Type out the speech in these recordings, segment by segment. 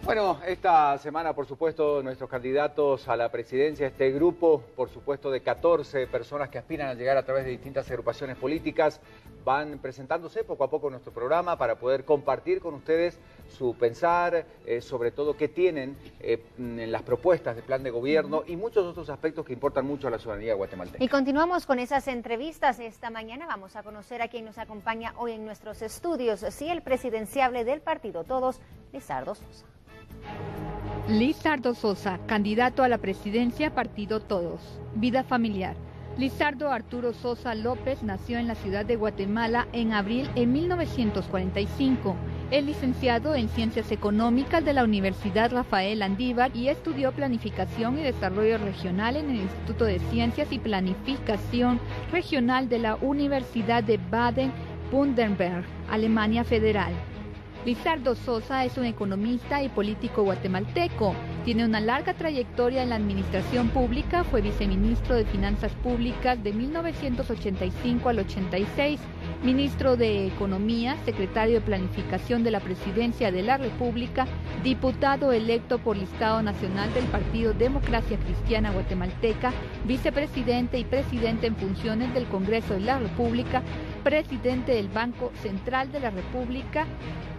Bueno, esta semana, por supuesto, nuestros candidatos a la presidencia, este grupo, por supuesto, de 14 personas que aspiran a llegar a través de distintas agrupaciones políticas, van presentándose poco a poco en nuestro programa para poder compartir con ustedes su pensar, sobre todo qué tienen en las propuestas de plan de gobierno y muchos otros aspectos que importan mucho a la ciudadanía guatemalteca. Y continuamos con esas entrevistas. Esta mañana vamos a conocer a quien nos acompaña hoy en nuestros estudios, sí, el presidenciable del Partido Todos, Lizardo Sosa. Lizardo Sosa, candidato a la presidencia Partido Todos. Vida familiar. Lizardo Arturo Sosa López nació en la ciudad de Guatemala en abril de 1945. Es licenciado en Ciencias Económicas de la Universidad Rafael Andívar y estudió Planificación y Desarrollo Regional en el Instituto de Ciencias y Planificación Regional de la Universidad de Baden-Württemberg, Alemania Federal. Lizardo Sosa es un economista y político guatemalteco. Tiene una larga trayectoria en la administración pública, fue viceministro de Finanzas Públicas de 1985 al 86, ministro de Economía, secretario de Planificación de la Presidencia de la República, diputado electo por Listado Nacional del Partido Democracia Cristiana Guatemalteca, vicepresidente y presidente en funciones del Congreso de la República, presidente del Banco Central de la República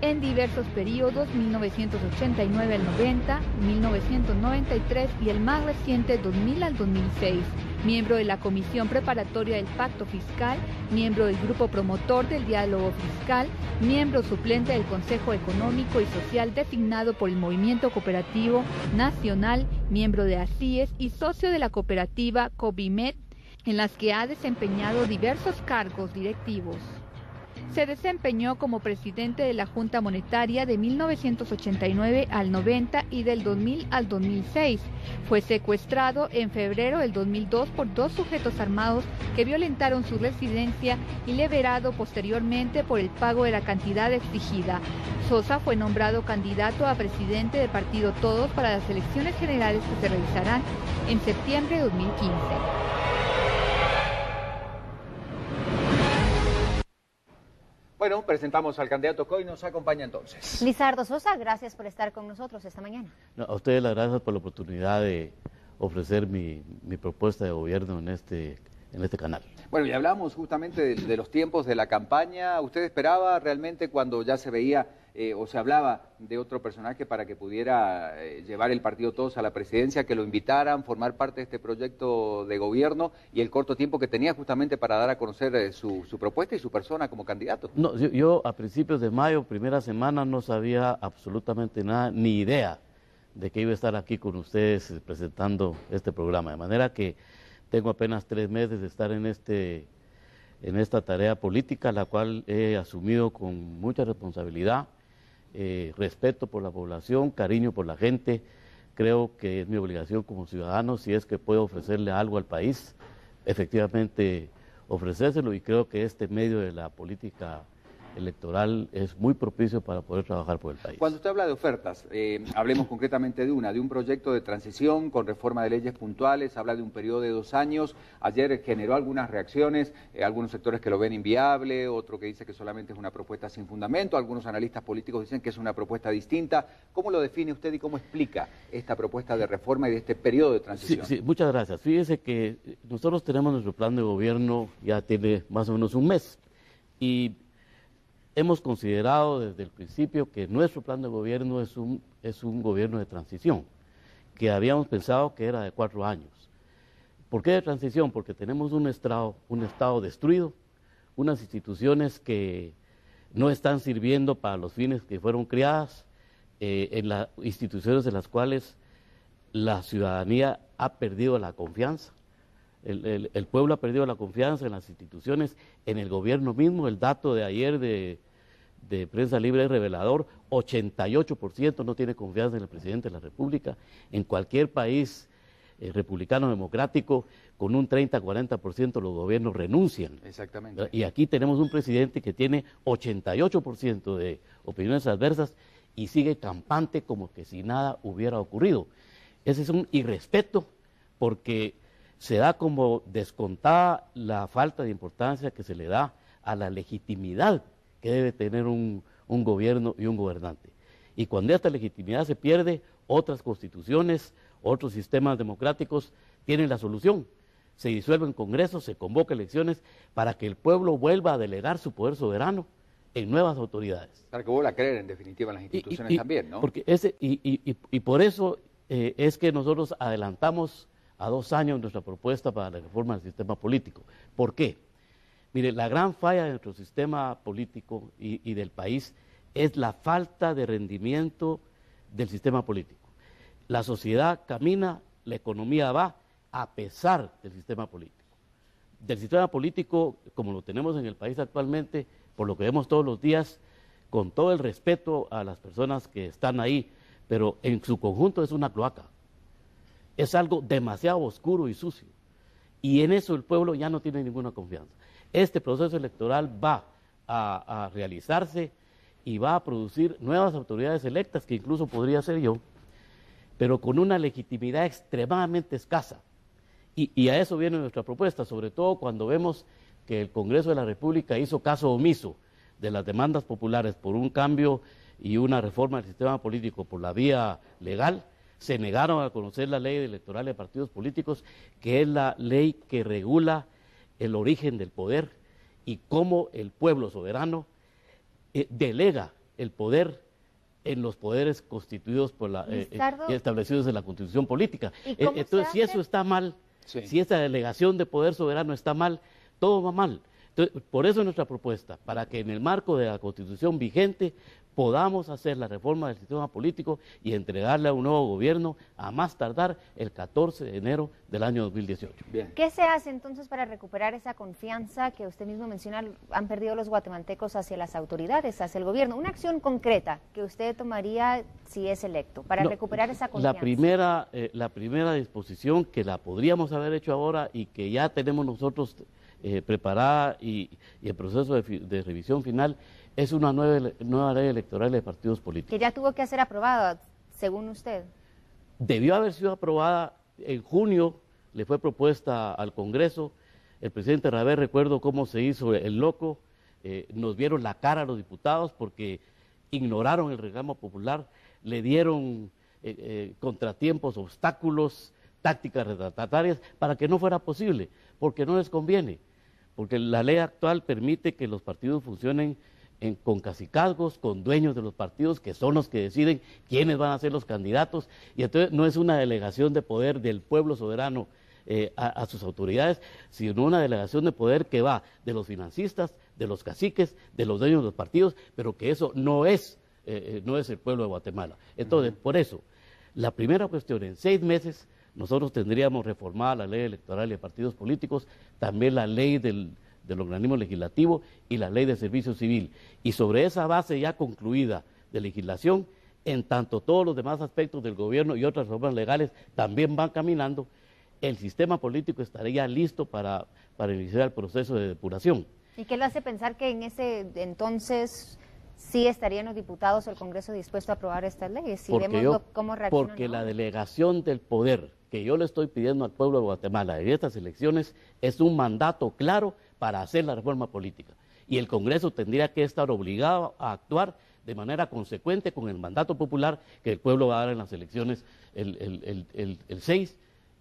en diversos periodos, 1989 al 90, 1993 y el más reciente 2000 al 2006. Miembro de la Comisión Preparatoria del Pacto Fiscal, miembro del Grupo Promotor del Diálogo Fiscal, miembro suplente del Consejo Económico y Social designado por el Movimiento Cooperativo Nacional, miembro de ACIES y socio de la cooperativa Covimet, en las que ha desempeñado diversos cargos directivos. Se desempeñó como presidente de la Junta Monetaria de 1989 al 90 y del 2000 al 2006. Fue secuestrado en febrero del 2002 por dos sujetos armados que violentaron su residencia y liberado posteriormente por el pago de la cantidad exigida. Sosa fue nombrado candidato a presidente del Partido Todos para las elecciones generales que se realizarán en septiembre de 2015. Bueno, presentamos al candidato que hoy nos acompaña entonces. Lizardo Sosa, gracias por estar con nosotros esta mañana. No, a ustedes las gracias por la oportunidad de ofrecer mi propuesta de gobierno en este canal. Bueno, y hablamos justamente de los tiempos de la campaña. ¿Usted esperaba realmente cuando ya se veía o se hablaba de otro personaje para que pudiera llevar el Partido Todos a la presidencia, que lo invitaran, formar parte de este proyecto de gobierno y el corto tiempo que tenía justamente para dar a conocer su propuesta y su persona como candidato? No, yo a principios de mayo, primera semana, no sabía absolutamente nada, ni idea de que iba a estar aquí con ustedes presentando este programa. De manera que tengo apenas 3 meses de estar en esta tarea política, la cual he asumido con mucha responsabilidad, respeto por la población, cariño por la gente. Creo que es mi obligación como ciudadano, si es que puedo ofrecerle algo al país, efectivamente ofrecérselo, y creo que este medio de la política electoral es muy propicio para poder trabajar por el país. Cuando usted habla de ofertas, hablemos concretamente de un proyecto de transición con reforma de leyes puntuales, habla de un periodo de 2 años. Ayer generó algunas reacciones, algunos sectores que lo ven inviable, otro que dice que solamente es una propuesta sin fundamento, algunos analistas políticos dicen que es una propuesta distinta. ¿Cómo lo define usted y cómo explica esta propuesta de reforma y de este periodo de transición? Sí, muchas gracias. Fíjese que nosotros tenemos nuestro plan de gobierno, ya tiene más o menos un mes, y hemos considerado desde el principio que nuestro plan de gobierno es un gobierno de transición, que habíamos pensado que era de 4 años. ¿Por qué de transición? Porque tenemos un estado destruido, unas instituciones que no están sirviendo para los fines que fueron creadas, en las instituciones en las cuales la ciudadanía ha perdido la confianza. El pueblo ha perdido la confianza en las instituciones, en el gobierno mismo. El dato de ayer de Prensa Libre es revelador: 88% no tiene confianza en el presidente de la República. En cualquier país republicano democrático, con un 30-40% los gobiernos renuncian. Exactamente. Y aquí tenemos un presidente que tiene 88% de opiniones adversas y sigue campante como que si nada hubiera ocurrido. Ese es un irrespeto, porque se da como descontada la falta de importancia que se le da a la legitimidad que debe tener un gobierno y un gobernante. Y cuando esta legitimidad se pierde, otras constituciones, otros sistemas democráticos tienen la solución. Se disuelven congresos, se convoca elecciones para que el pueblo vuelva a delegar su poder soberano en nuevas autoridades. Para que vuelva a creer en definitiva en las instituciones también, ¿no? Porque por eso es que nosotros adelantamos a 2 años nuestra propuesta para la reforma del sistema político. ¿Por qué? Mire, la gran falla de nuestro sistema político y del país es la falta de rendimiento del sistema político. La sociedad camina, la economía va a pesar del sistema político. Del sistema político, como lo tenemos en el país actualmente, por lo que vemos todos los días, con todo el respeto a las personas que están ahí, pero en su conjunto es una cloaca. Es algo demasiado oscuro y sucio. Y en eso el pueblo ya no tiene ninguna confianza. Este proceso electoral va a realizarse y va a producir nuevas autoridades electas, que incluso podría ser yo, pero con una legitimidad extremadamente escasa. Y a eso viene nuestra propuesta, sobre todo cuando vemos que el Congreso de la República hizo caso omiso de las demandas populares por un cambio y una reforma del sistema político por la vía legal. Se negaron a conocer la ley electoral de partidos políticos, que es la ley que regula el origen del poder y cómo el pueblo soberano delega el poder en los poderes constituidos por establecidos en la Constitución política. Entonces, si eso está mal, sí, si esa delegación de poder soberano está mal, todo va mal. Entonces, por eso es nuestra propuesta, para que en el marco de la Constitución vigente podamos hacer la reforma del sistema político y entregarle a un nuevo gobierno a más tardar el 14 de enero del año 2018. Bien. ¿Qué se hace entonces para recuperar esa confianza que usted mismo menciona han perdido los guatemaltecos hacia las autoridades, hacia el gobierno? Una acción concreta que usted tomaría si es electo para recuperar esa confianza. La primera disposición que la podríamos haber hecho ahora y que ya tenemos nosotros preparada y el proceso de revisión final es una nueva ley electoral de partidos políticos. Que ya tuvo que ser aprobada, según usted. Debió haber sido aprobada en junio, le fue propuesta al Congreso. El presidente Rabel, recuerdo cómo se hizo el loco, nos vieron la cara a los diputados porque ignoraron el reclamo popular, le dieron contratiempos, obstáculos, tácticas retardatarias para que no fuera posible, porque no les conviene, porque la ley actual permite que los partidos funcionen con cacicazgos, con dueños de los partidos, que son los que deciden quiénes van a ser los candidatos, y entonces no es una delegación de poder del pueblo soberano a sus autoridades, sino una delegación de poder que va de los financistas, de los caciques, de los dueños de los partidos, pero que eso no es el pueblo de Guatemala. Entonces, por eso, la primera cuestión, en 6 meses, nosotros tendríamos reformada la ley electoral de partidos políticos, también la ley del organismo legislativo y la ley de servicio civil. Y sobre esa base ya concluida de legislación, en tanto todos los demás aspectos del gobierno y otras reformas legales también van caminando, el sistema político estaría listo para iniciar el proceso de depuración. ¿Y qué le hace pensar que en ese entonces sí estarían los diputados o el Congreso dispuesto a aprobar estas leyes? Si vemos cómo reaccionan. Porque la delegación del poder que yo le estoy pidiendo al pueblo de Guatemala en estas elecciones es un mandato claro para hacer la reforma política. Y el Congreso tendría que estar obligado a actuar de manera consecuente con el mandato popular que el pueblo va a dar en las elecciones el 6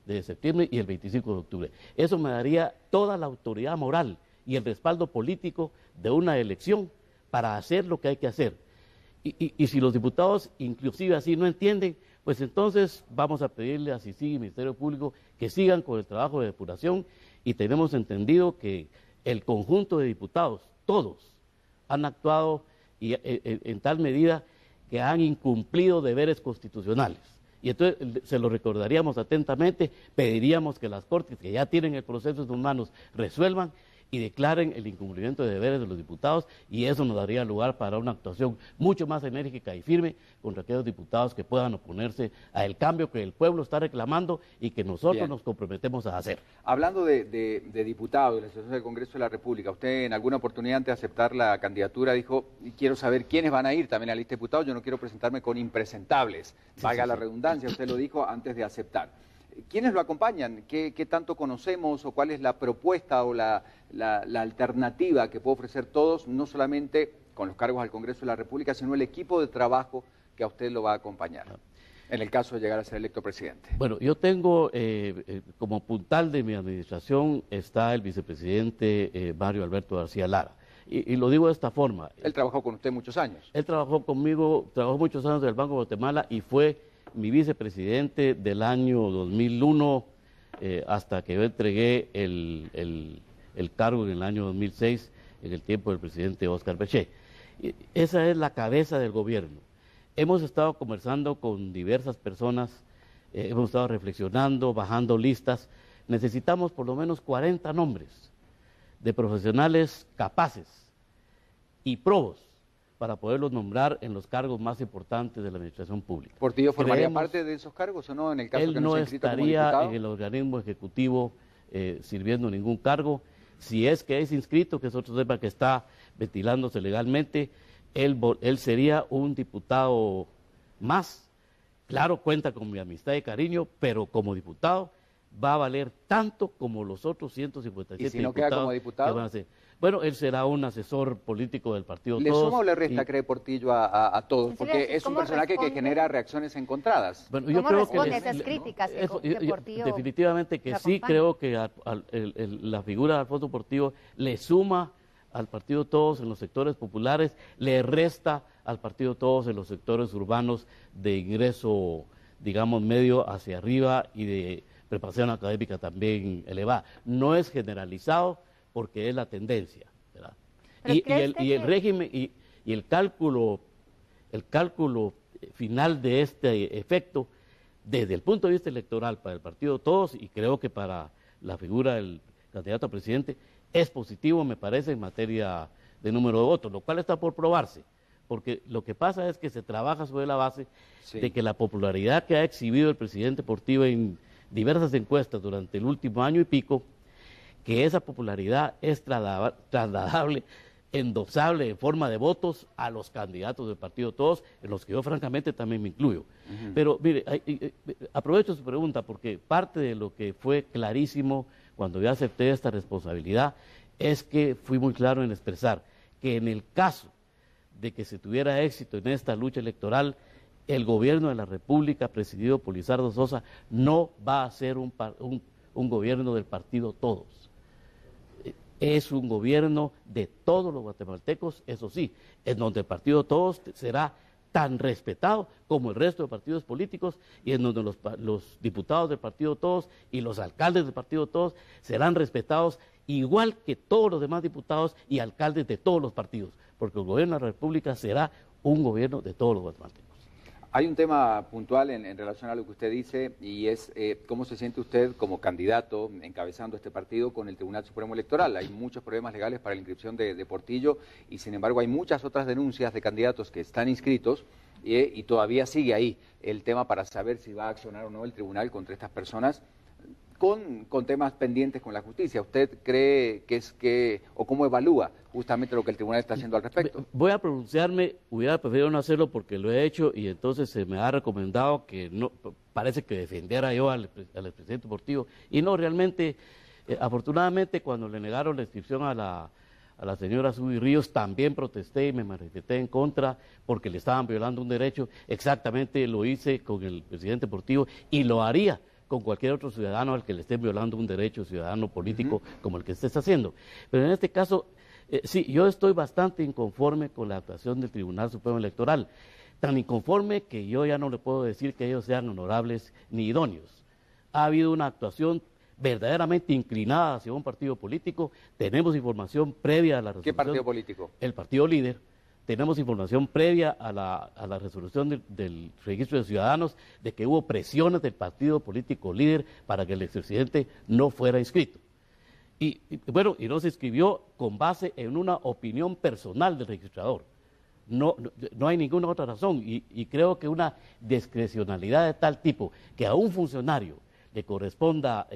de septiembre y el 25 de octubre. Eso me daría toda la autoridad moral y el respaldo político de una elección para hacer lo que hay que hacer. Y si los diputados inclusive así no entienden, pues entonces vamos a pedirle a CICIG y Ministerio Público que sigan con el trabajo de depuración, y tenemos entendido que el conjunto de diputados, todos, han actuado en tal medida que han incumplido deberes constitucionales. Y entonces se lo recordaríamos atentamente, pediríamos que las Cortes, que ya tienen el proceso en sus manos, resuelvan y declaren el incumplimiento de deberes de los diputados, y eso nos daría lugar para una actuación mucho más enérgica y firme contra aquellos diputados que puedan oponerse al cambio que el pueblo está reclamando y que nosotros nos comprometemos a hacer. Hablando de diputados, de la situación del Congreso de la República, usted en alguna oportunidad antes de aceptar la candidatura dijo, quiero saber quiénes van a ir también a la lista de diputados, yo no quiero presentarme con impresentables, valga la redundancia, usted lo dijo antes de aceptar. ¿Quiénes lo acompañan? ¿Qué tanto conocemos o cuál es la propuesta o la alternativa que puede ofrecer todos, no solamente con los cargos al Congreso de la República, sino el equipo de trabajo que a usted lo va a acompañar en el caso de llegar a ser electo presidente? Bueno, yo tengo como puntal de mi administración está el vicepresidente Mario Alberto García Lara. Y lo digo de esta forma. Él trabajó con usted muchos años. Él trabajó conmigo, trabajó muchos años en el Banco de Guatemala y fue mi vicepresidente del año 2001 hasta que yo entregué el cargo en el año 2006, en el tiempo del presidente Óscar Bechet. Esa es la cabeza del gobierno. Hemos estado conversando con diversas personas, hemos estado reflexionando, bajando listas. Necesitamos por lo menos 40 nombres de profesionales capaces y probos para poderlos nombrar en los cargos más importantes de la administración pública. ¿Portillo formaría parte de esos cargos o no en el caso que no sea inscrito como diputado? Él no estaría en el organismo ejecutivo sirviendo ningún cargo. Si es que es inscrito, que es otro tema que está ventilándose legalmente, él sería un diputado más. Claro, cuenta con mi amistad y cariño, pero como diputado va a valer tanto como los otros 157 ¿Y si no diputados queda como diputado? que van a ser. Bueno, él será un asesor político del partido ¿Le Todos. suma o le resta, cree Portillo, a Todos? Porque es un personaje que genera reacciones encontradas. Bueno, yo creo responde a esas críticas que Portillo definitivamente que sí, creo que la figura de Alfonso Portillo le suma al partido Todos en los sectores populares, le resta al partido Todos en los sectores urbanos de ingreso, digamos, medio hacia arriba y de preparación académica también elevada. No es generalizado porque es la tendencia, ¿verdad? Y el régimen y el cálculo final de este efecto, desde el punto de vista electoral para el partido Todos, y creo que para la figura del candidato a presidente, es positivo, me parece, en materia de número de votos, lo cual está por probarse, porque lo que pasa es que se trabaja sobre la base de que la popularidad que ha exhibido el presidente Portillo en diversas encuestas durante el último año y pico, que esa popularidad es trasladable, endosable en forma de votos a los candidatos del partido Todos, en los que yo francamente también me incluyo. Pero mire, aprovecho su pregunta porque parte de lo que fue clarísimo cuando yo acepté esta responsabilidad es que fui muy claro en expresar que en el caso de que se tuviera éxito en esta lucha electoral, el gobierno de la República presidido por Lizardo Sosa no va a ser un gobierno del partido Todos. Es un gobierno de todos los guatemaltecos, eso sí, en donde el partido Todos será tan respetado como el resto de partidos políticos y en donde los diputados del partido Todos y los alcaldes del partido Todos serán respetados igual que todos los demás diputados y alcaldes de todos los partidos, porque el gobierno de la República será un gobierno de todos los guatemaltecos. Hay un tema puntual en relación a lo que usted dice y es cómo se siente usted como candidato encabezando este partido con el Tribunal Supremo Electoral. Hay muchos problemas legales para la inscripción de Portillo y sin embargo hay muchas otras denuncias de candidatos que están inscritos y todavía sigue ahí el tema para saber si va a accionar o no el tribunal contra estas personas con temas pendientes con la justicia. ¿Usted cree o cómo evalúa justamente lo que el tribunal está haciendo al respecto? Voy a pronunciarme, hubiera preferido no hacerlo porque lo he hecho y entonces se me ha recomendado que no, parece que defendiera yo al expresidente Portillo y no, realmente, afortunadamente cuando le negaron la inscripción a la señora Zubi Ríos también protesté y me manifesté en contra porque le estaban violando un derecho, exactamente lo hice con el presidente Portillo y lo haría con cualquier otro ciudadano al que le estén violando un derecho ciudadano político como el que usted está haciendo. Pero en este caso, sí, yo estoy bastante inconforme con la actuación del Tribunal Supremo Electoral, tan inconforme que yo ya no le puedo decir que ellos sean honorables ni idóneos. Ha habido una actuación verdaderamente inclinada hacia un partido político, tenemos información previa a la resolución. ¿Qué partido político? El partido líder. Tenemos información previa a la resolución del registro de ciudadanos de que hubo presiones del partido político líder para que el expresidente no fuera inscrito. Y no se inscribió con base en una opinión personal del registrador. No hay ninguna otra razón y creo que una discrecionalidad de tal tipo que a un funcionario le corresponda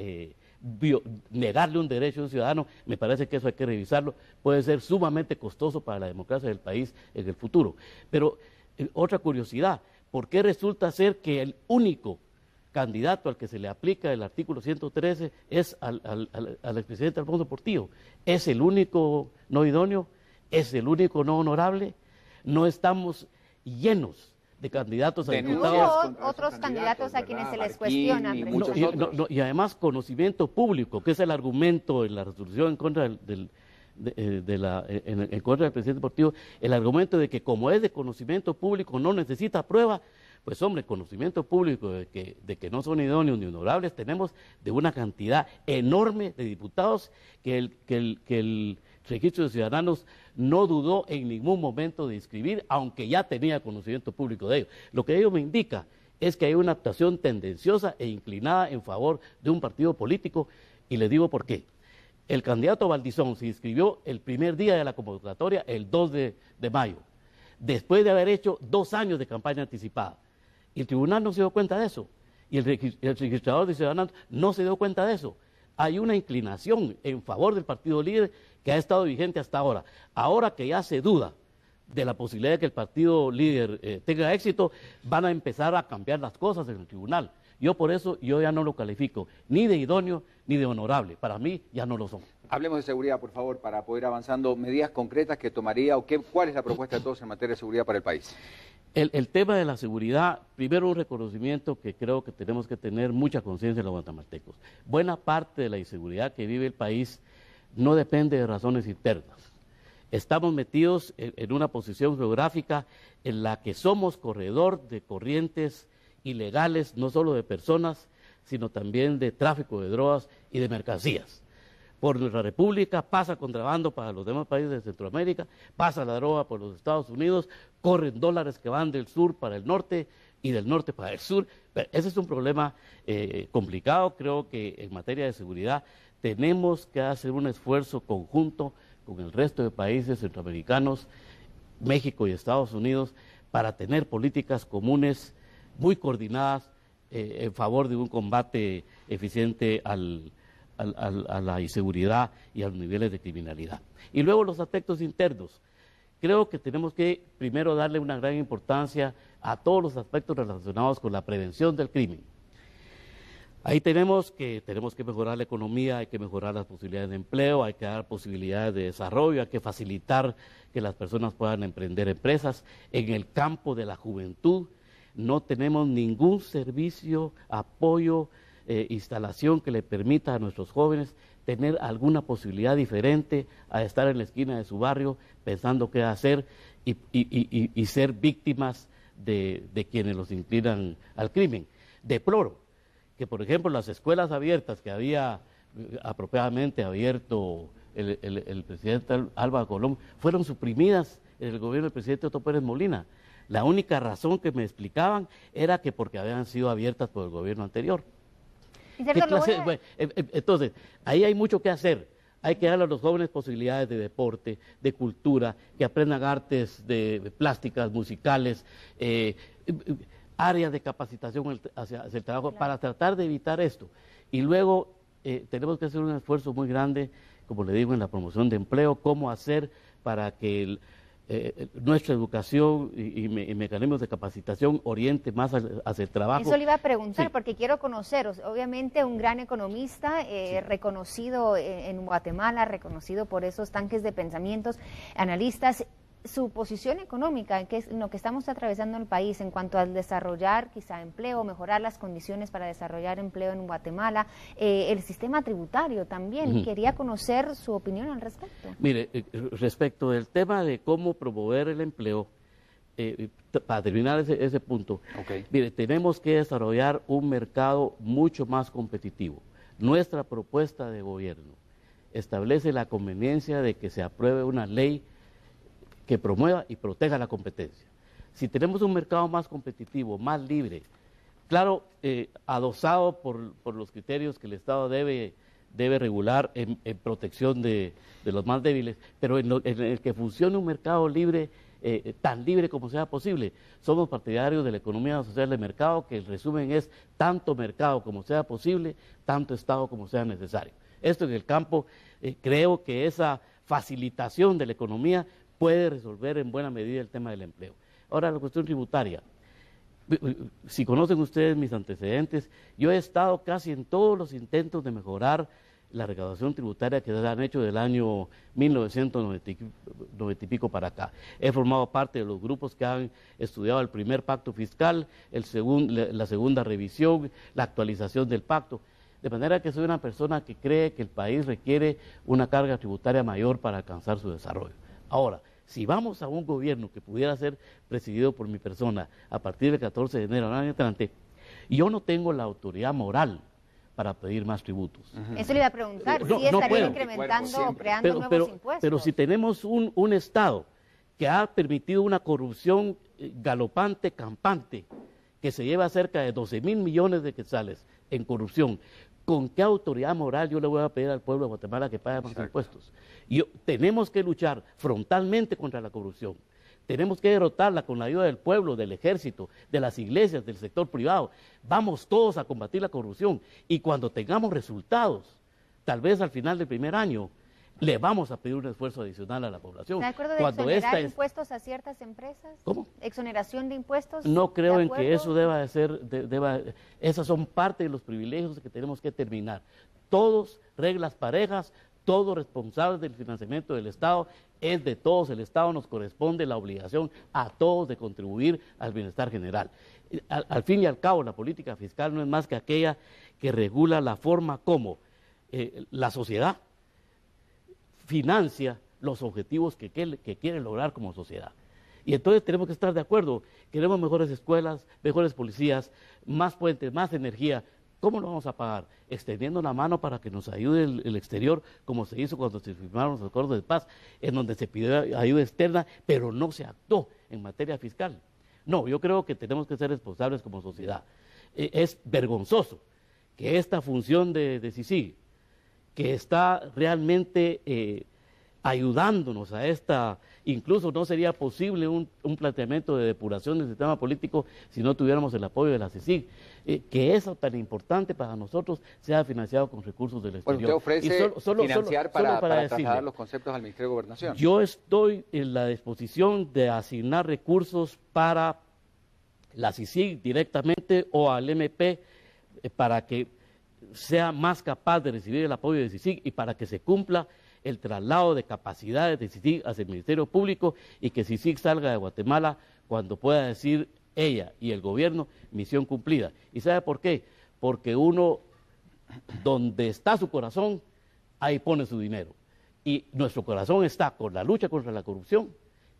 negarle un derecho a un ciudadano, me parece que eso hay que revisarlo, puede ser sumamente costoso para la democracia del país en el futuro. Pero otra curiosidad, ¿por qué resulta ser que el único candidato al que se le aplica el artículo 113 es al expresidente Alfonso Portillo? ¿Es el único no idóneo? ¿Es el único no honorable? No estamos llenos de candidatos a Denuncias diputados. contra otros esos candidatos a quienes se les cuestiona, y presidente. muchos otros. Y además conocimiento público, que es el argumento en la resolución en contra en contra del presidente deportivo, el argumento de que como es de conocimiento público no necesita prueba. Pues hombre, conocimiento público de que no son idóneos ni honorables tenemos de una cantidad enorme de diputados que el Registro de Ciudadanos no dudó en ningún momento de inscribir, aunque ya tenía conocimiento público de ello. Lo que ello me indica es que hay una actuación tendenciosa e inclinada en favor de un partido político, y les digo por qué. El candidato Valdizón se inscribió el primer día de la convocatoria, el 2 de mayo, después de haber hecho 2 años de campaña anticipada. Y el tribunal no se dio cuenta de eso, y el registrador de Ciudadanos no se dio cuenta de eso. Hay una inclinación en favor del partido líder que ha estado vigente hasta ahora. Ahora que ya se duda de la posibilidad de que el partido líder tenga éxito, van a empezar a cambiar las cosas en el tribunal. Yo por eso ya no lo califico ni de idóneo ni de honorable. Para mí ya no lo son. Hablemos de seguridad, por favor, para poder ir avanzando. Medidas concretas que tomaría o cuál es la propuesta de todos en materia de seguridad para el país. El tema de la seguridad, primero un reconocimiento que creo que tenemos que tener mucha conciencia los guatemaltecos. Buena parte de la inseguridad que vive el país no depende de razones internas. Estamos metidos en una posición geográfica en la que somos corredor de corrientes ilegales, no solo de personas, sino también de tráfico de drogas y de mercancías. Por nuestra república pasa contrabando para los demás países de Centroamérica, pasa la droga por los Estados Unidos, corren dólares que van del sur para el norte y del norte para el sur. Ese es un problema complicado. Creo que en materia de seguridad tenemos que hacer un esfuerzo conjunto con el resto de países centroamericanos, México y Estados Unidos, para tener políticas comunes muy coordinadas en favor de un combate eficiente a la inseguridad y a los niveles de criminalidad. Y luego los aspectos internos. Creo que tenemos que primero darle una gran importancia a todos los aspectos relacionados con la prevención del crimen. Ahí tenemos que mejorar la economía, hay que mejorar las posibilidades de empleo, hay que dar posibilidades de desarrollo, hay que facilitar que las personas puedan emprender empresas. En el campo de la juventud no tenemos ningún servicio, apoyo, instalación que le permita a nuestros jóvenes tener alguna posibilidad diferente a estar en la esquina de su barrio pensando qué hacer y ser víctimas de quienes los inclinan al crimen. Deploro que, por ejemplo, las escuelas abiertas que había apropiadamente abierto el presidente Álvaro Colón fueron suprimidas en el gobierno del presidente Otto Pérez Molina. La única razón que me explicaban era que porque habían sido abiertas por el gobierno anterior. Entonces, ahí hay mucho que hacer. Hay que darle a los jóvenes posibilidades de deporte, de cultura, que aprendan artes de plásticas, musicales, áreas de capacitación hacia el trabajo, claro, para tratar de evitar esto. Y luego tenemos que hacer un esfuerzo muy grande, como le digo, en la promoción de empleo, cómo hacer para que nuestra educación y mecanismos de capacitación oriente más hacia el trabajo. Eso le iba a preguntar, sí, porque quiero conoceros. Obviamente un gran economista, sí, reconocido en Guatemala, reconocido por esos tanques de pensamientos, analistas. Su posición económica, que es lo que estamos atravesando en el país en cuanto al desarrollar quizá empleo, mejorar las condiciones para desarrollar empleo en Guatemala, el sistema tributario también. Quería conocer su opinión al respecto. Mire, respecto del tema de cómo promover el empleo, para terminar ese punto, okay, mire, tenemos que desarrollar un mercado mucho más competitivo. Nuestra propuesta de gobierno establece la conveniencia de que se apruebe una ley que promueva y proteja la competencia. Si tenemos un mercado más competitivo, más libre, claro, adosado por los criterios que el Estado debe regular en protección de los más débiles, pero en el que funcione un mercado libre, tan libre como sea posible. Somos partidarios de la economía social de mercado, que el resumen es tanto mercado como sea posible, tanto Estado como sea necesario. Esto en el campo, creo que esa facilitación de la economía puede resolver en buena medida el tema del empleo. Ahora, la cuestión tributaria. Si conocen ustedes mis antecedentes, yo he estado casi en todos los intentos de mejorar la recaudación tributaria que se han hecho del año 1990 y pico para acá. He formado parte de los grupos que han estudiado el primer pacto fiscal, la segunda revisión, la actualización del pacto. De manera que soy una persona que cree que el país requiere una carga tributaria mayor para alcanzar su desarrollo. Ahora, si vamos a un gobierno que pudiera ser presidido por mi persona a partir del 14 de enero del año entrante, yo no tengo la autoridad moral para pedir más tributos. Eso le iba a preguntar, si estaría incrementando o creando nuevos impuestos. Pero si tenemos un Estado que ha permitido una corrupción galopante, campante, que se lleva cerca de 12.000 millones de quetzales en corrupción, ¿con qué autoridad moral yo le voy a pedir al pueblo de Guatemala que pague más impuestos? Tenemos que luchar frontalmente contra la corrupción. Tenemos que derrotarla con la ayuda del pueblo, del ejército, de las iglesias, del sector privado. Vamos todos a combatir la corrupción y cuando tengamos resultados, tal vez al final del primer año, le vamos a pedir un esfuerzo adicional a la población. ¿De acuerdo de exonerar impuestos a ciertas empresas? ¿Cómo? ¿Exoneración de impuestos? No creo en que eso deba de ser, esas son parte de los privilegios que tenemos que terminar. Todos reglas parejas, todos responsables del financiamiento del Estado, es de todos, el Estado nos corresponde la obligación a todos de contribuir al bienestar general. Al fin y al cabo, la política fiscal no es más que aquella que regula la forma como la sociedad financia los objetivos que quiere lograr como sociedad. Y entonces tenemos que estar de acuerdo, queremos mejores escuelas, mejores policías, más puentes, más energía. ¿Cómo lo vamos a pagar? Extendiendo la mano para que nos ayude el exterior, como se hizo cuando se firmaron los acuerdos de paz, en donde se pidió ayuda externa, pero no se actuó en materia fiscal. No, yo creo que tenemos que ser responsables como sociedad. Es vergonzoso que esta función de CICIG, que está realmente ayudándonos a esta, incluso no sería posible un planteamiento de depuración del sistema político si no tuviéramos el apoyo de la CICIG, que eso tan importante para nosotros sea financiado con recursos del exterior. Bueno, usted ofrece financiar para trasladar los conceptos al Ministerio de Gobernación. Yo estoy en la disposición de asignar recursos para la CICIG directamente o al MP para que sea más capaz de recibir el apoyo de CICIG y para que se cumpla el traslado de capacidades de CICIG hacia el Ministerio Público y que CICIG salga de Guatemala cuando pueda decir ella y el gobierno, misión cumplida. ¿Y sabe por qué? Porque uno, donde está su corazón, ahí pone su dinero. Y nuestro corazón está con la lucha contra la corrupción.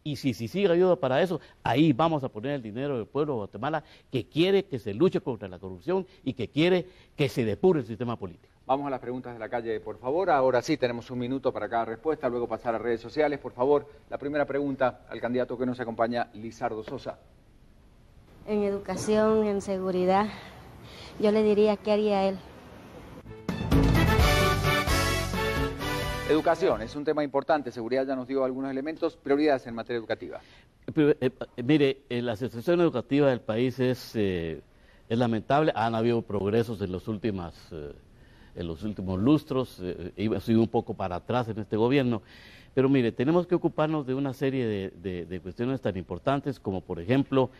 Y si CICIG ayuda para eso, ahí vamos a poner el dinero del pueblo de Guatemala que quiere que se luche contra la corrupción y que quiere que se depure el sistema político. Vamos a las preguntas de la calle, por favor. Ahora sí, tenemos un minuto para cada respuesta, luego pasar a redes sociales. Por favor, la primera pregunta al candidato que nos acompaña, Lizardo Sosa. En educación, en seguridad, yo le diría qué haría él. Educación es un tema importante, seguridad ya nos dio algunos elementos, prioridades en materia educativa. Mire, la situación educativa del país es lamentable, han habido progresos en los últimos lustros, ha sido un poco para atrás en este gobierno, pero mire, tenemos que ocuparnos de una serie de cuestiones tan importantes como, por ejemplo,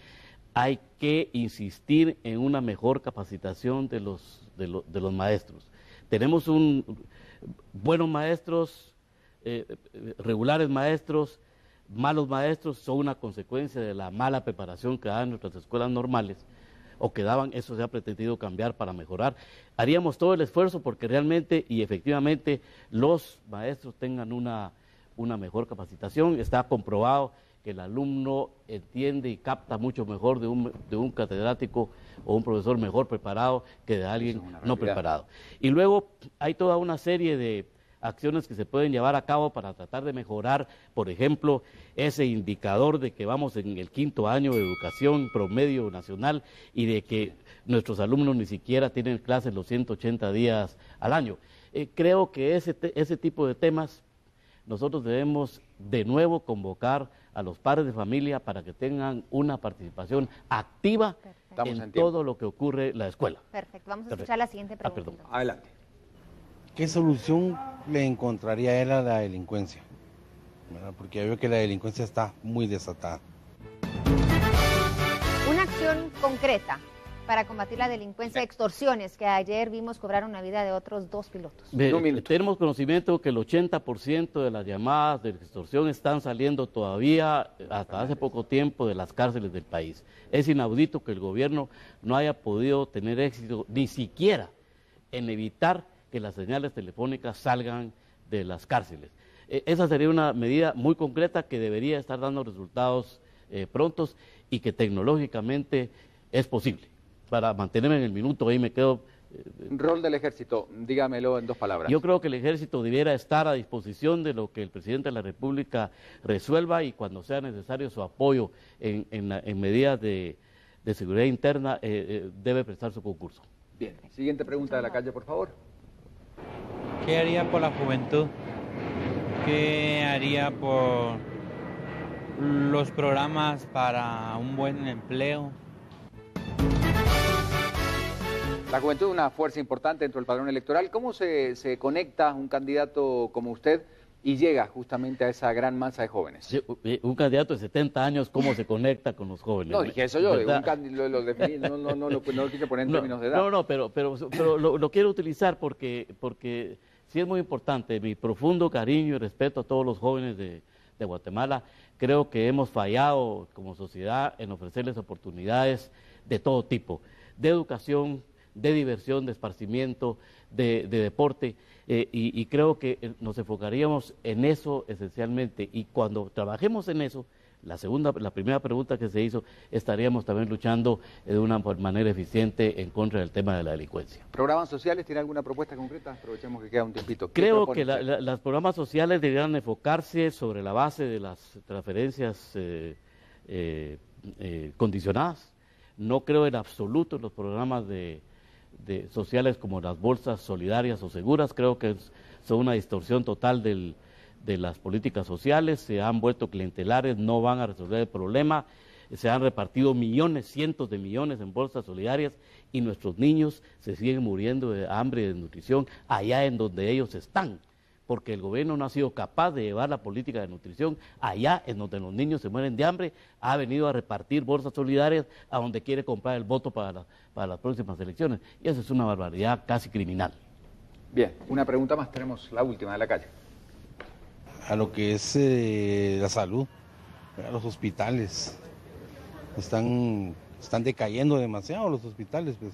hay que insistir en una mejor capacitación de los maestros. Tenemos buenos maestros, regulares maestros, malos maestros, son una consecuencia de la mala preparación que dan nuestras escuelas normales, o que daban, eso se ha pretendido cambiar para mejorar. Haríamos todo el esfuerzo porque realmente y efectivamente los maestros tengan una mejor capacitación. Está comprobado que el alumno entiende y capta mucho mejor de un catedrático o un profesor mejor preparado que de alguien no preparado. Y luego hay toda una serie de acciones que se pueden llevar a cabo para tratar de mejorar, por ejemplo, ese indicador de que vamos en el 5º año de educación promedio nacional y de que nuestros alumnos ni siquiera tienen clases los 180 días al año. Creo que ese tipo de temas nosotros debemos de nuevo convocar a los padres de familia para que tengan una participación activa en todo lo que ocurre en la escuela. Perfecto, vamos a escuchar la siguiente pregunta. Adelante. ¿Qué solución le encontraría él a la delincuencia? ¿Verdad? Porque ya veo que la delincuencia está muy desatada. Una acción concreta para combatir la delincuencia, extorsiones, que ayer vimos cobraron la vida de otros 2 pilotos. Tenemos conocimiento que el 80% de las llamadas de extorsión están saliendo todavía, hasta hace poco tiempo, de las cárceles del país. Es inaudito que el gobierno no haya podido tener éxito ni siquiera en evitar que las señales telefónicas salgan de las cárceles. Esa sería una medida muy concreta que debería estar dando resultados prontos y que tecnológicamente es posible. Para mantenerme en el minuto, ahí me quedo. Rol del ejército, dígamelo en 2 palabras. Yo creo que el ejército debiera estar a disposición de lo que el presidente de la República resuelva y cuando sea necesario su apoyo en medidas de seguridad interna debe prestar su concurso. Bien, siguiente pregunta de la calle, por favor. ¿Qué haría por la juventud? ¿Qué haría por los programas para un buen empleo? La juventud es una fuerza importante dentro del padrón electoral. ¿Cómo se conecta un candidato como usted y llega justamente a esa gran masa de jóvenes? Sí, un candidato de 70 años, ¿cómo se conecta con los jóvenes? No, dije eso yo, lo definí, no lo quise poner en términos de edad. No, pero lo quiero utilizar porque sí es muy importante. Mi profundo cariño y respeto a todos los jóvenes de Guatemala. Creo que hemos fallado como sociedad en ofrecerles oportunidades de todo tipo, de educación, de diversión, de esparcimiento, de deporte, y creo que nos enfocaríamos en eso esencialmente, y cuando trabajemos en eso, la primera pregunta que se hizo, estaríamos también luchando de una manera eficiente en contra del tema de la delincuencia. ¿Programas sociales? ¿Tiene alguna propuesta concreta? Aprovechemos que queda un tiempito. Creo que los programas sociales deberían enfocarse sobre la base de las transferencias condicionadas. No creo en absoluto en los programas sociales como las bolsas solidarias o seguras. Creo que son una distorsión total de las políticas sociales, se han vuelto clientelares, no van a resolver el problema, se han repartido millones, cientos de millones en bolsas solidarias y nuestros niños se siguen muriendo de hambre y de desnutrición allá en donde ellos están, porque el gobierno no ha sido capaz de llevar la política de nutrición allá en donde los niños se mueren de hambre, ha venido a repartir bolsas solidarias a donde quiere comprar el voto para las próximas elecciones, y eso es una barbaridad casi criminal. Bien, una pregunta más, tenemos la última de la calle. A lo que es la salud, a los hospitales, están decayendo demasiado los hospitales, pues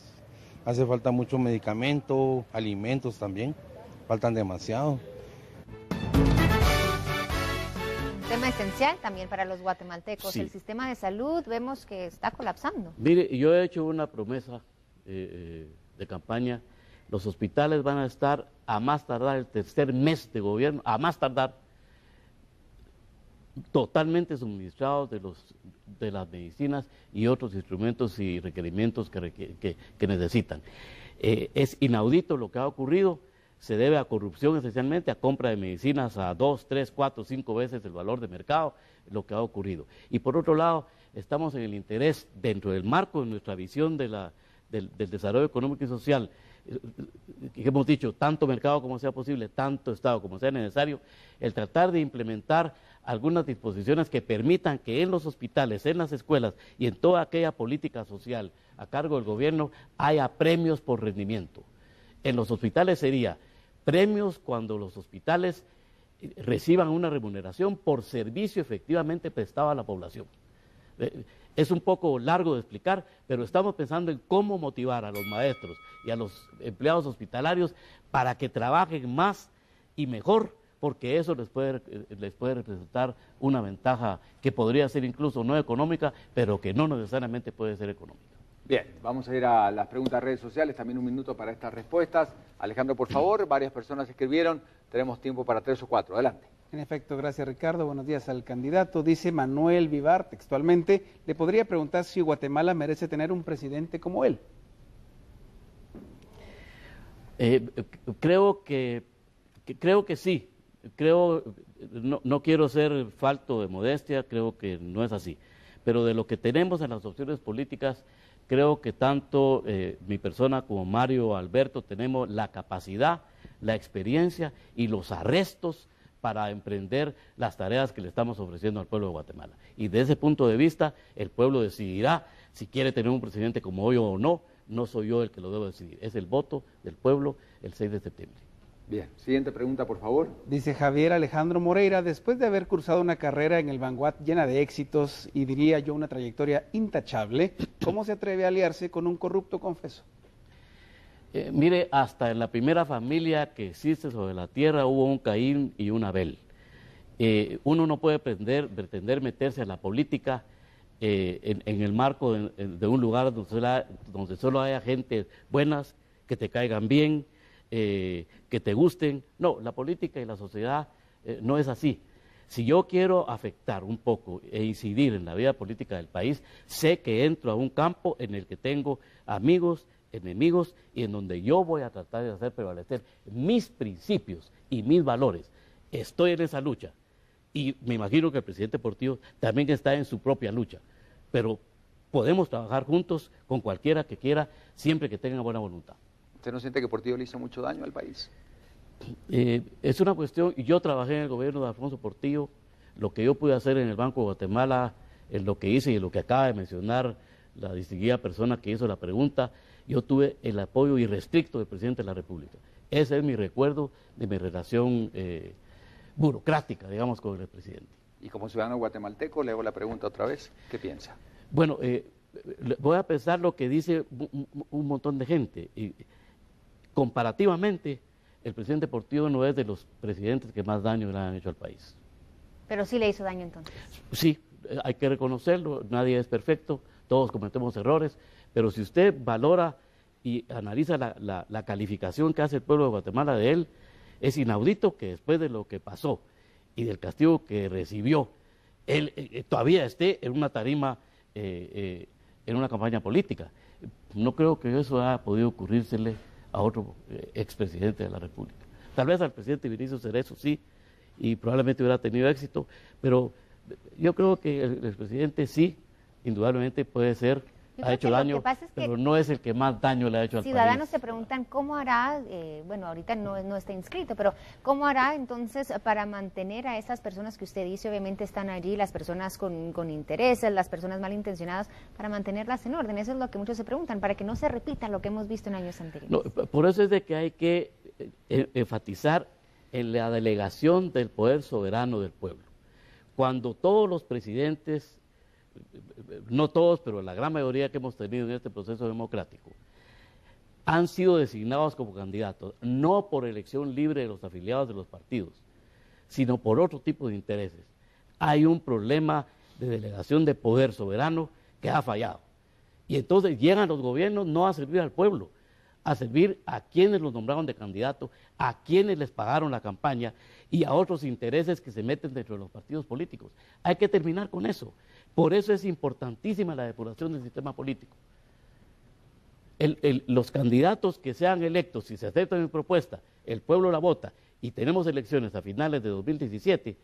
hace falta mucho medicamento, alimentos también, faltan demasiado. Un tema esencial también para los guatemaltecos, sí. El sistema de salud vemos que está colapsando. Mire, yo he hecho una promesa de campaña, los hospitales van a estar a más tardar el tercer mes de gobierno, a más tardar, totalmente suministrados de las medicinas y otros instrumentos y requerimientos que necesitan. Es inaudito lo que ha ocurrido, se debe a corrupción esencialmente, a compra de medicinas a 2, 3, 4, 5 veces el valor de mercado, lo que ha ocurrido. Y por otro lado, estamos en el interés, dentro del marco de nuestra visión del desarrollo económico y social, que hemos dicho, tanto mercado como sea posible, tanto Estado como sea necesario, el tratar de implementar algunas disposiciones que permitan que en los hospitales, en las escuelas y en toda aquella política social a cargo del gobierno haya premios por rendimiento. En los hospitales sería premios cuando los hospitales reciban una remuneración por servicio efectivamente prestado a la población. Es un poco largo de explicar, pero estamos pensando en cómo motivar a los maestros y a los empleados hospitalarios para que trabajen más y mejor, porque eso les puede representar una ventaja que podría ser incluso no económica, pero que no necesariamente puede ser económica. Bien, vamos a ir a las preguntas de redes sociales, también un minuto para estas respuestas. Alejandro, por favor, varias personas escribieron, tenemos tiempo para 3 o 4, adelante. En efecto, gracias Ricardo, buenos días al candidato. Dice Manuel Vivar, textualmente, le podría preguntar si Guatemala merece tener un presidente como él. Creo que sí, no quiero ser falto de modestia, creo que no es así, pero de lo que tenemos en las opciones políticas, creo que tanto mi persona como Mario Alberto tenemos la capacidad, la experiencia y los arrestos para emprender las tareas que le estamos ofreciendo al pueblo de Guatemala. Y desde ese punto de vista, el pueblo decidirá si quiere tener un presidente como yo o no, no soy yo el que lo debo decidir, es el voto del pueblo el 6 de septiembre. Bien, siguiente pregunta, por favor. Dice Javier Alejandro Moreira, después de haber cursado una carrera en el Vanguard llena de éxitos y diría yo una trayectoria intachable, ¿cómo se atreve a aliarse con un corrupto confeso? Mire, hasta en la primera familia que existe sobre la tierra hubo un Caín y un Abel. Uno no puede pretender meterse a la política en el marco de un lugar donde solo haya gente buenas, que te caigan bien, que te gusten. No, la política y la sociedad no es así. Si yo quiero afectar un poco e incidir en la vida política del país, sé que entro a un campo en el que tengo amigos, enemigos, y en donde yo voy a tratar de hacer prevalecer mis principios y mis valores. Estoy en esa lucha y me imagino que el presidente Portillo también está en su propia lucha, pero podemos trabajar juntos con cualquiera que quiera, siempre que tenga buena voluntad. ¿Usted no siente que Portillo le hizo mucho daño al país? Es una cuestión, yo trabajé en el gobierno de Alfonso Portillo, lo que yo pude hacer en el Banco de Guatemala, en lo que hice y en lo que acaba de mencionar la distinguida persona que hizo la pregunta, yo tuve el apoyo irrestricto del presidente de la República. Ese es mi recuerdo de mi relación burocrática, digamos, con el presidente. Y como ciudadano guatemalteco, le hago la pregunta otra vez, ¿qué piensa? Bueno, voy a pensar lo que dice un montón de gente. Comparativamente, el presidente Portillo no es de los presidentes que más daño le han hecho al país. Pero sí le hizo daño entonces. Sí, hay que reconocerlo, nadie es perfecto, todos cometemos errores, pero si usted valora y analiza la calificación que hace el pueblo de Guatemala de él, es inaudito que después de lo que pasó y del castigo que recibió, él todavía esté en una tarima, en una campaña política. No creo que eso haya podido ocurrírsele a otro expresidente de la República. Tal vez al presidente Vinicio Cerezo sí, y probablemente hubiera tenido éxito, pero yo creo que el presidente sí, indudablemente puede ser, ha hecho daño, pero no es el que más daño le ha hecho al país. Ciudadanos se preguntan cómo hará, bueno, ahorita no está inscrito, pero cómo hará entonces para mantener a esas personas que usted dice, obviamente están allí, las personas con intereses, las personas malintencionadas, para mantenerlas en orden. Eso es lo que muchos se preguntan, para que no se repita lo que hemos visto en años anteriores. No, por eso es de que hay que enfatizar en la delegación del poder soberano del pueblo. Cuando todos los presidentes, no todos, pero la gran mayoría que hemos tenido en este proceso democrático, han sido designados como candidatos, no por elección libre de los afiliados de los partidos, sino por otro tipo de intereses. Hay un problema de delegación de poder soberano que ha fallado. Y entonces llegan los gobiernos no a servir al pueblo, a servir a quienes los nombraron de candidato, a quienes les pagaron la campaña y a otros intereses que se meten dentro de los partidos políticos. Hay que terminar con eso. Por eso es importantísima la depuración del sistema político. Los candidatos que sean electos, si se acepta mi propuesta, el pueblo la vota y tenemos elecciones a finales de 2017,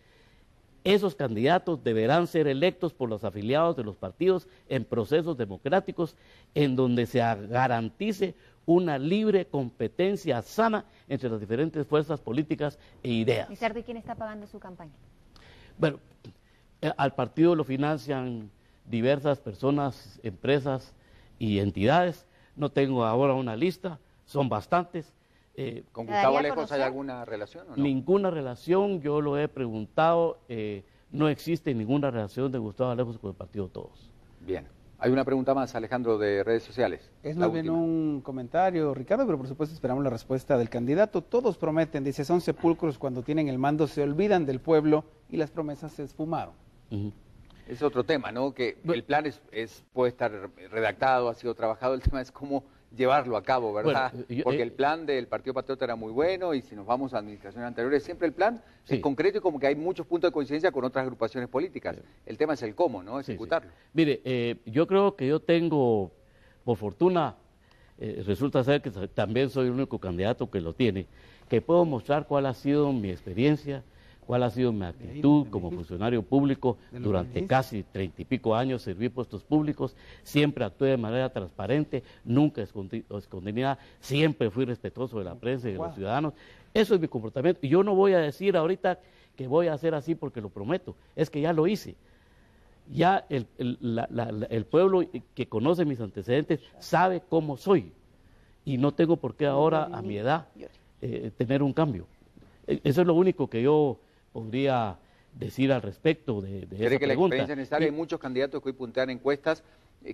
esos candidatos deberán ser electos por los afiliados de los partidos en procesos democráticos en donde se garantice una libre competencia sana entre las diferentes fuerzas políticas e ideas. ¿Y quién está pagando su campaña? Bueno, al partido lo financian diversas personas, empresas y entidades. No tengo ahora una lista, son bastantes. ¿Con Gustavo Lejos hay alguna relación o no? Ninguna relación, yo lo he preguntado, no existe ninguna relación de Gustavo Lejos con el partido Todos. Bien. Hay una pregunta más, Alejandro, de redes sociales. Es más bien un comentario, Ricardo, pero por supuesto esperamos la respuesta del candidato. Todos prometen, dice, son sepulcros cuando tienen el mando, se olvidan del pueblo y las promesas se esfumaron. Es otro tema, ¿no? Que el plan puede estar redactado, ha sido trabajado, el tema es cómo llevarlo a cabo, ¿verdad? Bueno, porque el plan del Partido Patriota era muy bueno y si nos vamos a administraciones anteriores, siempre el plan es concreto y como que hay muchos puntos de coincidencia con otras agrupaciones políticas. El tema es el cómo, ¿no? Ejecutarlo. Mire, yo creo que yo tengo, por fortuna, resulta ser que también soy el único candidato que lo tiene, que puedo mostrar cuál ha sido mi experiencia, cuál ha sido mi actitud como funcionario público durante casi 30 y pico años, serví puestos públicos, siempre actué de manera transparente, nunca escondí nada, siempre fui respetuoso de la prensa y de los ciudadanos. Eso es mi comportamiento. Y yo no voy a decir ahorita que voy a hacer así porque lo prometo, es que ya lo hice. Ya el pueblo que conoce mis antecedentes sabe cómo soy y no tengo por qué ahora, a mi edad, tener un cambio. Eso es lo único que yo podría decir al respecto de esa ¿Cree que la pregunta? experiencia es necesaria? Hay muchos candidatos que hoy puntean encuestas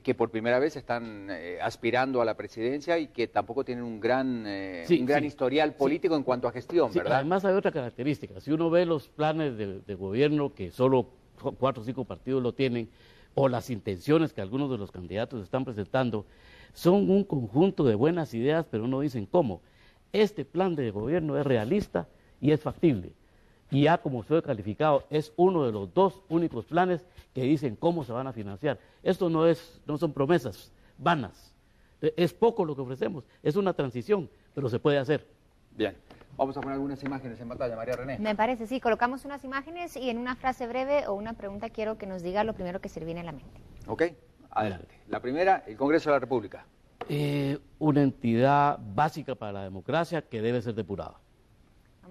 que por primera vez están aspirando a la presidencia y que tampoco tienen un gran historial político en cuanto a gestión, ¿verdad? Además hay otra característica. Si uno ve los planes de gobierno que solo 4 o 5 partidos lo tienen, o las intenciones que algunos de los candidatos están presentando, son un conjunto de buenas ideas, pero no dicen cómo. Este plan de gobierno es realista y es factible. Y ya como fue calificado, es uno de los 2 únicos planes que dicen cómo se van a financiar. Esto no son promesas vanas. Es poco lo que ofrecemos, es una transición, pero se puede hacer. Bien, vamos a poner algunas imágenes en pantalla, María René. Me parece, sí, colocamos unas imágenes y en una frase breve o una pregunta quiero que nos diga lo primero que se le viene a la mente. Ok, adelante. La primera, el Congreso de la República. Una entidad básica para la democracia que debe ser depurada.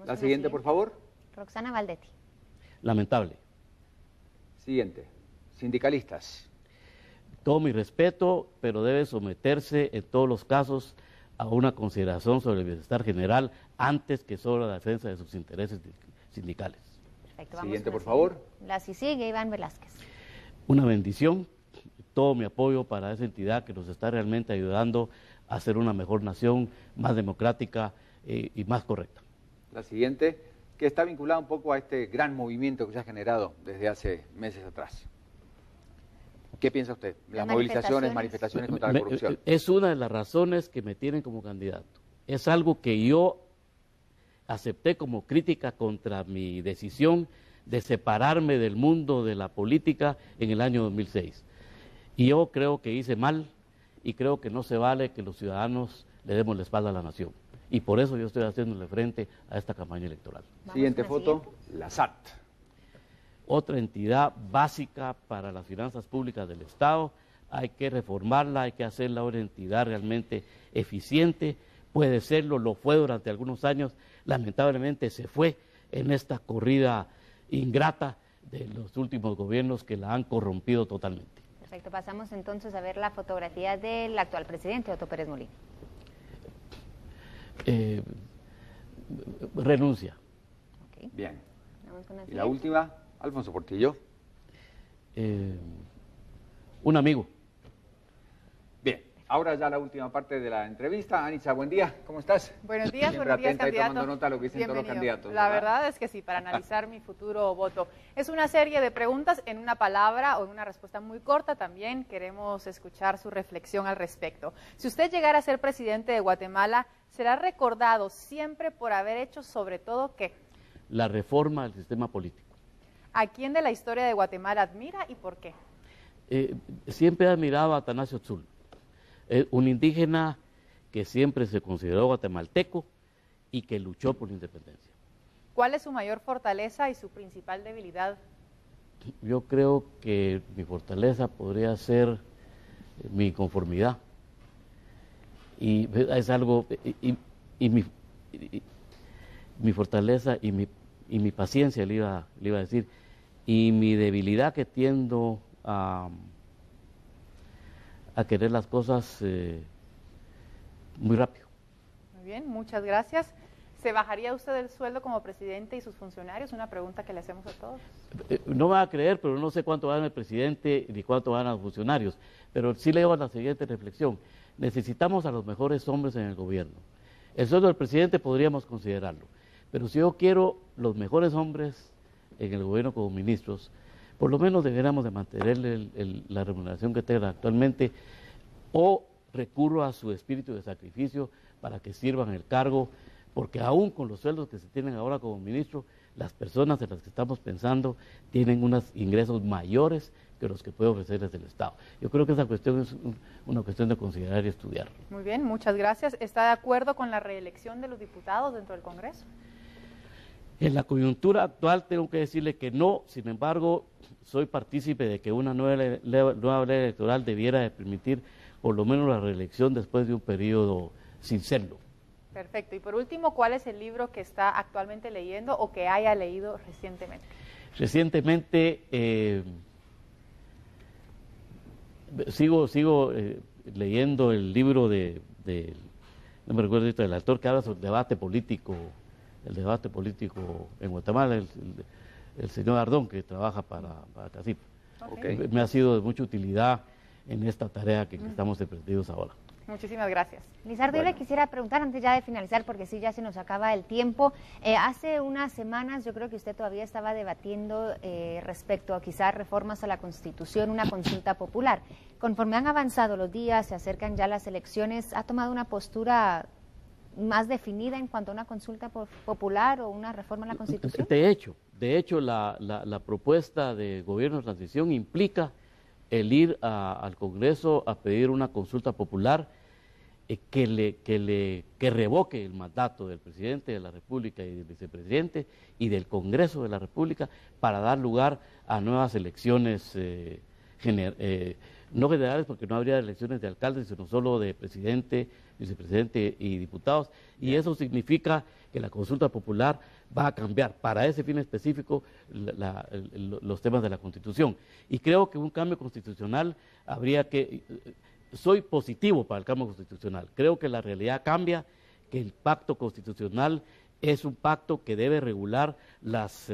La siguiente, por favor. Roxana Valdetti. Lamentable. Siguiente, sindicalistas. Todo mi respeto, pero debe someterse en todos los casos a una consideración sobre el bienestar general antes que sobre la defensa de sus intereses sindicales. Perfecto, vamos siguiente, con por favor. La sigue Iván Velázquez. Una bendición, todo mi apoyo para esa entidad que nos está realmente ayudando a ser una mejor nación, más democrática y más correcta. La siguiente, que está vinculada un poco a este gran movimiento que se ha generado desde hace meses atrás. ¿Qué piensa usted? Las manifestaciones contra la corrupción. Es una de las razones que me tienen como candidato. Es algo que yo acepté como crítica contra mi decisión de separarme del mundo de la política en el año 2006. Y yo creo que hice mal y creo que no se vale que los ciudadanos le demos la espalda a la nación. Y por eso yo estoy haciéndole frente a esta campaña electoral. Siguiente foto, la SAT. Otra entidad básica para las finanzas públicas del Estado. Hay que reformarla, hay que hacerla una entidad realmente eficiente. Puede serlo, lo fue durante algunos años. Lamentablemente se fue en esta corrida ingrata de los últimos gobiernos que la han corrompido totalmente. Perfecto, pasamos entonces a ver la fotografía del actual presidente, Otto Pérez Molina. Renuncia. Okay. Bien. Vamos con Y la última, Alfonso Portillo. Un amigo. Bien, ahora ya la última parte de la entrevista. Anitza, buen día, ¿cómo estás? Buenos días, Siempre atenta candidato. y tomando nota de lo que dicen todos los candidatos. La ¿verdad? verdad es que sí, para analizar mi futuro voto. Es una serie de preguntas en una palabra o en una respuesta muy corta. También queremos escuchar su reflexión al respecto. Si usted llegara a ser presidente de Guatemala, será recordado siempre por haber hecho sobre todo ¿qué? La reforma del sistema político. ¿A quién de la historia de Guatemala admira y por qué? Siempre he admirado a Atanasio Tzul, un indígena que siempre se consideró guatemalteco y que luchó por la independencia. ¿Cuál es su mayor fortaleza y su principal debilidad? Yo creo que mi fortaleza podría ser mi conformidad. Y es algo, mi fortaleza y mi paciencia le iba a decir, y mi debilidad que tiendo a querer las cosas muy rápido. Muy bien, muchas gracias. ¿Se bajaría usted el sueldo como presidente y sus funcionarios? Una pregunta que le hacemos a todos. No me va a creer, pero no sé cuánto gana el presidente ni cuánto ganan los funcionarios. Pero sí le hago la siguiente reflexión. Necesitamos a los mejores hombres en el gobierno. El sueldo del presidente podríamos considerarlo. Pero si yo quiero los mejores hombres en el gobierno como ministros, por lo menos deberíamos de mantenerle la remuneración que tenga actualmente o recurro a su espíritu de sacrificio para que sirvan el cargo, porque aún con los sueldos que se tienen ahora como ministro, las personas en las que estamos pensando tienen unos ingresos mayores que los que puede ofrecer desde el Estado. Yo creo que esa cuestión es una cuestión de considerar y estudiar. Muy bien, muchas gracias. ¿Está de acuerdo con la reelección de los diputados dentro del Congreso? En la coyuntura actual tengo que decirle que no, sin embargo, soy partícipe de que una nueva ley electoral debiera de permitir por lo menos la reelección después de un periodo sin serlo. Perfecto. Y por último, ¿cuál es el libro que está actualmente leyendo o que haya leído recientemente? Recientemente Sigo leyendo el libro no me recuerdo del autor, que habla sobre el debate político en Guatemala, el señor Ardón, que trabaja para CACIP. Okay. Me ha sido de mucha utilidad en esta tarea que estamos emprendidos ahora. Muchísimas gracias. Lizardo, yo le quisiera preguntar antes ya de finalizar, porque sí, ya se nos acaba el tiempo. Hace unas semanas yo creo que usted todavía estaba debatiendo respecto a quizás reformas a la Constitución, una consulta popular. Conforme han avanzado los días, se acercan ya las elecciones, ¿ha tomado una postura más definida en cuanto a una consulta popular o una reforma a la Constitución? De hecho la propuesta de gobierno de transición implica el ir al Congreso a pedir una consulta popular que revoque el mandato del presidente de la República y del vicepresidente y del Congreso de la República para dar lugar a nuevas elecciones no generales, porque no habría elecciones de alcaldes, sino solo de presidente, vicepresidente y diputados, y eso significa que la consulta popular va a cambiar para ese fin específico los temas de la Constitución. Y creo que un cambio constitucional soy positivo para el cambio constitucional. Creo que la realidad cambia, que el pacto constitucional es un pacto que debe regular las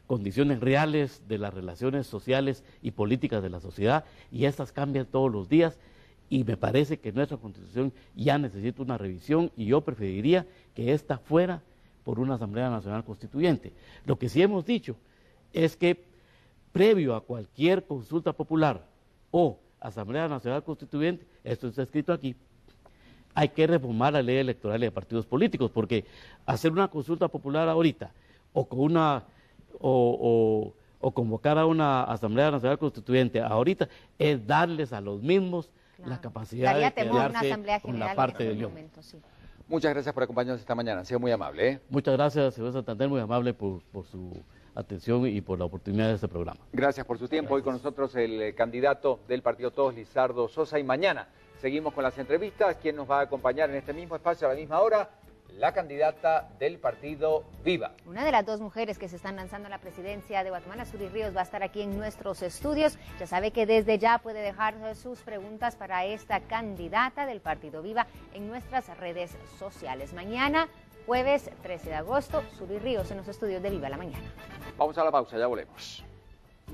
condiciones reales de las relaciones sociales y políticas de la sociedad, y estas cambian todos los días, y me parece que nuestra Constitución ya necesita una revisión, y yo preferiría que esta fuera por una Asamblea Nacional Constituyente. Lo que sí hemos dicho es que previo a cualquier consulta popular o Asamblea Nacional Constituyente, esto está escrito aquí, hay que reformar la ley electoral y de partidos políticos, porque hacer una consulta popular ahorita o convocar a una Asamblea Nacional Constituyente ahorita es darles a los mismos la capacidad de quedarse con la parte del yo. Sí. Muchas gracias por acompañarnos esta mañana, ha sido muy amable. Muchas gracias, señor Santander, muy amable por su atención y por la oportunidad de este programa. Gracias por su tiempo. Hoy con nosotros el candidato del Partido Todos, Lizardo Sosa, y mañana seguimos con las entrevistas. ¿Quién nos va a acompañar en este mismo espacio a la misma hora? La candidata del partido Viva. Una de las dos mujeres que se están lanzando a la presidencia de Guatemala, Suri Ríos, va a estar aquí en nuestros estudios. Ya sabe que desde ya puede dejar sus preguntas para esta candidata del partido Viva en nuestras redes sociales. Mañana, jueves 13 de agosto, Suri Ríos en los estudios de Viva la Mañana. Vamos a la pausa, ya volvemos.